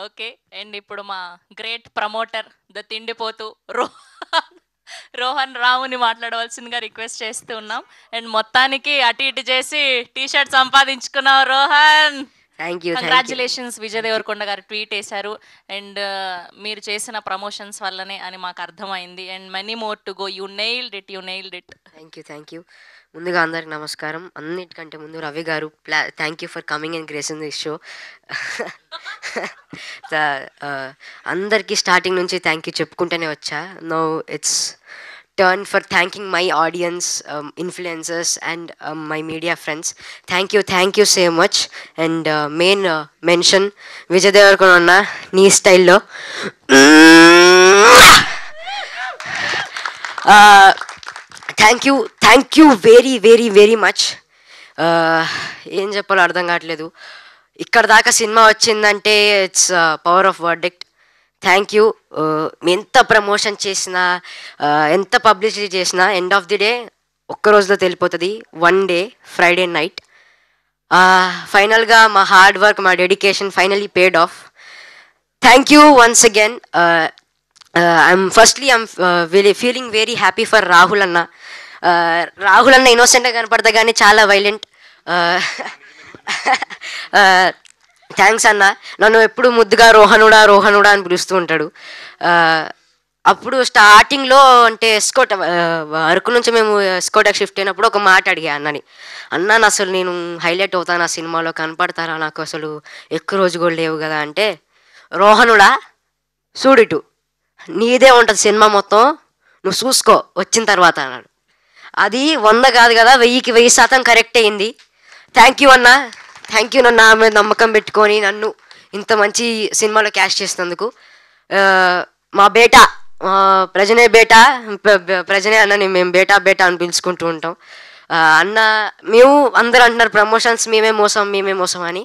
Okay. And ఇప్పుడు మా great promoter the తిండిపోతు రోహన్ రావుని మాట్లాడవలసిందిగా రిక్వెస్ట్ చేస్తూ ఉన్నాం. అండ్ మొత్తానికి అటు ఇటు చేసి టీ షర్ట్ సంపాదించుకున్నావు Rohan. Thank you. Congratulations. Vijay thank you. Deverakonda garu tweet వేశారు. అండ్ మీరు చేసిన ప్రమోషన్స్ వల్లనే అని మాకు అర్థమైంది. And many more to go. You nailed it, you nailed it. Thank you. ముందుగా అందరికి నమస్కారం. అన్నిటికంటే ముందు రవి గారు thank you for coming and gracing this show. అందరికీ స్టార్టింగ్ నుంచి థ్యాంక్ యూ చెప్పుకుంటూనే వచ్చా. Now it's turn for thanking my audience, influencers and my media friends. Thank you so much. And main mention Vijay Deverakonda అన్న, నీ స్టైల్లో thank you very very very much. ఏం చెప్పాలో అర్థం కావట్లేదు. ఇక్కడ దాకా సినిమా వచ్చిందంటే its power of verdict. Thank you. ఎంత ప్రమోషన్ చేసినా, ఎంత పబ్లిసిటీ చేసినా, ఎండ్ ఆఫ్ ది డే ఒక్క రోజులో తెలిపోతుంది. వన్ డే ఫ్రైడే నైట్ ఫైనల్గా మా హార్డ్ వర్క్, మా dedication finally paid of. Thank you once again. I'm feeling very happy for Rahul అన్న. రాహుల్ అన్న ఇన్నోసెంట్గా కనపడతా కానీ చాలా వైలెంట్. థ్యాంక్స్ అన్న. నన్ను ఎప్పుడు ముద్దుగా రోహనుడా అని పిలుస్తూ ఉంటాడు. అప్పుడు స్టార్టింగ్లో అంటే ఎస్కోట్ అరకు నుంచి మేము ఎస్కోటకి షిఫ్ట్ అయినప్పుడు ఒక మాట అడిగా అన్నని. అన్న అసలు నేను హైలైట్ అవుతాను ఆ సినిమాలో, కనపడతారా, నాకు అసలు ఎక్కువ రోజు కూడా లేవు కదా అంటే, రోహనుడా చూడిటు నీదే ఉంటుంది సినిమా మొత్తం, నువ్వు చూసుకో వచ్చిన తర్వాత అన్నాడు. అది 100 కాదు కదా, 1000కి 1000% కరెక్ట్ అయింది. థ్యాంక్ యూ అన్న. థ్యాంక్ యూ నన్ను నా మీద నమ్మకం పెట్టుకొని నన్ను ఇంత మంచి సినిమాలో క్యాష్ చేసినందుకు. మా బేటా ప్రజనే అన్న, మేము బేటా అని పిలుచుకుంటూ ఉంటాం. అన్న మేము అందరూ అంటున్నారు ప్రమోషన్స్ మేమే మోసం అని.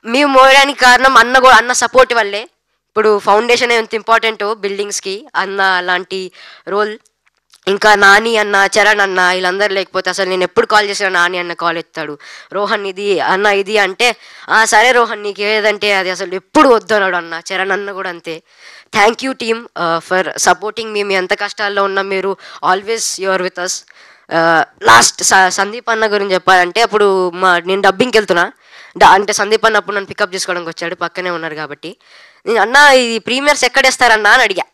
మేము మోయడానికి కారణం అన్న సపోర్ట్ వల్లే. ఇప్పుడు ఫౌండేషన్ ఎంత ఇంపార్టెంటో బిల్డింగ్స్కి, అన్న అలాంటి రోల్. ఇంకా నాని అన్న, చరణ్ అన్న వీళ్ళందరూ లేకపోతే అసలు నేను ఎప్పుడు కాల్ చేసినా నాని అన్న కాల్ ఎత్తాడు. రోహన్ ఇది అన్న ఇది అంటే, సరే రోహన్ నీకు ఏదంటే అది, అసలు ఎప్పుడు వద్దన్నాడు అన్న. చరణ్ అన్న కూడా అంతే. Thank you team for supporting మీ ఎంత కష్టాల్లో ఉన్నా మీరు always your with us. Last Sandeep అన్న గురించి చెప్పాలంటే, అప్పుడు నేను డబ్బింగ్కి వెళ్తున్నా. అంటే సందీప్ అన్న అప్పుడు నన్ను పికప్ చేసుకోవడానికి వచ్చాడు, పక్కనే ఉన్నారు కాబట్టి. నేను అన్న ఇది ప్రీమియర్స్ ఎక్కడేస్తారన్నా అని అడిగా.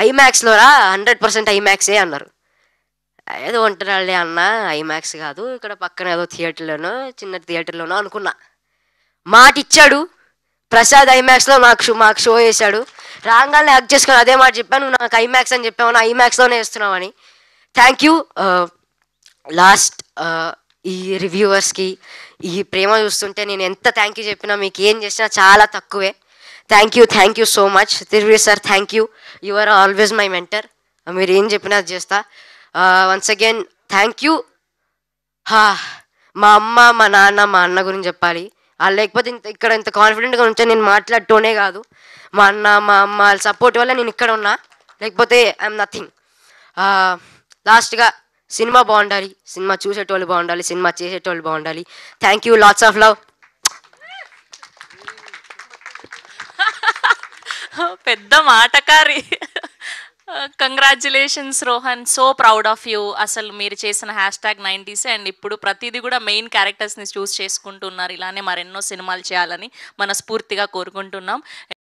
ఐమాక్స్లో రా, 100% ఐమాక్సే అన్నారు. ఏదో ఉంటున్నాళ్ళే అన్న, ఐమాక్స్ కాదు ఇక్కడ పక్కన ఏదో థియేటర్లోనో చిన్న థియేటర్లోనో అనుకున్నా. మాట ఇచ్చాడు. ప్రసాద్ ఐమాక్స్లో మాకు షో వేశాడు. రాగానే హక్ చేసుకొని అదే మాట చెప్పాను, నువ్వు నాకు ఐమాక్స్ అని చెప్పావు, ఐమాక్స్లోనే వేస్తున్నావు అని. Thank you. లాస్ట్ ఈ రివ్యూవర్స్కి ఈ ప్రేమ చూస్తుంటే నేను ఎంత థ్యాంక్ యూ చెప్పినా మీకు ఏం చేసినా చాలా తక్కువే. Thank you so much. Tiruvi sir thank you. You are always my mentor. మీరు ఏం చెప్పినా అది చేస్తా. Once again thank you. మా అమ్మ, మా నాన్న, మా అన్న గురించి చెప్పాలి. వాళ్ళు లేకపోతే ఇక్కడ ఇంత కాన్ఫిడెంట్గా ఉంటే నేను మాట్లాడుతూనే కాదు. మా అన్న, మా అమ్మ వాళ్ళ సపోర్ట్ వల్ల నేను ఇక్కడ ఉన్నా, లేకపోతే ఐఎమ్ నథింగ్. లాస్ట్గా సినిమా బాగుండాలి, సినిమా చూసేటోళ్ళు బాగుండాలి, సినిమా చేసేటోళ్ళు బాగుండాలి. Thank you. Lots of love. పెద్ద మాటకారి. Congratulations Rohan. So proud of you. అసలు మీరు చేసిన #90s అండ్ ఇప్పుడు ప్రతిదీ కూడా మెయిన్ క్యారెక్టర్స్ని చూస్ చేసుకుంటున్నారు. ఇలానే మరెన్నో సినిమాలు చేయాలని మనస్ఫూర్తిగా కోరుకుంటున్నాం.